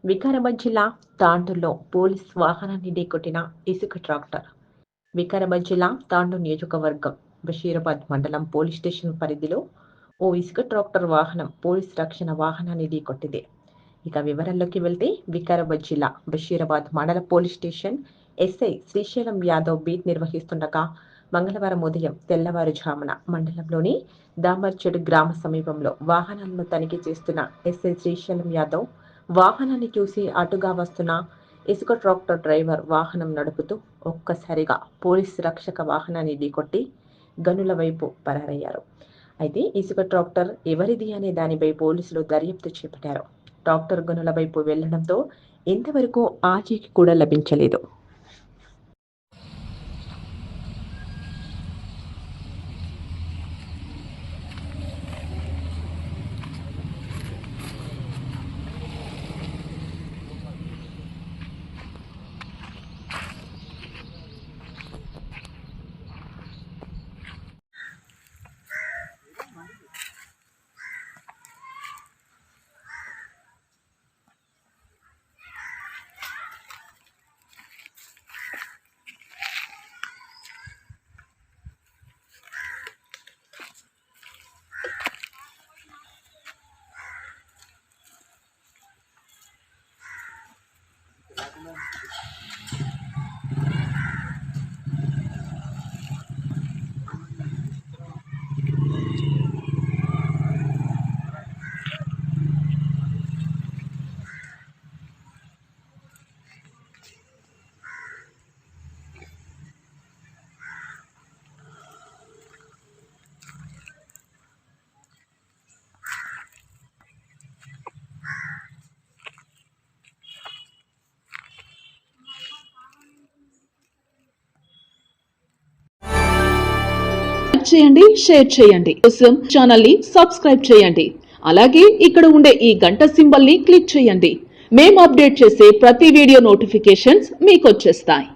వికారాబాద్ జిల్లా తాండూరులో పోలీస్ వాహనాన్ని ఢీకొట్టిన ఇసుక ట్రాక్టర్. వికారాబాద్ జిల్లా తాండూరు నియోజకవర్గం బషీరాబాద్ మండలం పోలీస్ స్టేషన్ పరిధిలో ఓ ఇసుక ట్రాక్టర్ వాహనం పోలీస్ రక్షణ వాహనాన్ని ఢీకొట్టింది. ఇక వివరాల్లోకి వెళ్తే వికారాబాద్ జిల్లా బషీరాబాద్ మండల police station SI Srisailam Yadav beat నిర్వహిస్తుండగా మంగళవారం ఉదయం తెల్లవారుజామున మండలంలోని దామర్చెడు గ్రామ సమీపంలో వాహనాలను తనిఖీ చేస్తున్న ఎస్ఐ శ్రీశైలం యాదవ్ వాహనాన్ని చూసి అటుగా వస్తున్న ఇసుక ట్రాక్టర్ డ్రైవర్ వాహనం నడుపుతూ ఒక్కసారిగా పోలీస్ రక్షక వాహనాన్ని ఢీకొట్టి గనుల వైపు పరారయ్యారు. అయితే ఇసుక ట్రాక్టర్ ఎవరిది అనే దానిపై పోలీసులు దర్యాప్తు చేపట్టారు. ట్రాక్టర్ గనుల వైపు వెళ్లడంతో ఇంతవరకు ఆచూకీ కూడా లభించలేదు. చేయండి, షేర్ చేయండి. కోసం ఛానల్ ని సబ్స్క్రైబ్ చేయండి. అలాగే ఇక్కడ ఉండే ఈ గంట సింబల్ ని క్లిక్ చేయండి. మేము అప్డేట్ చేసే ప్రతి వీడియో నోటిఫికేషన్స్ మీకు వచ్చేస్తాయి.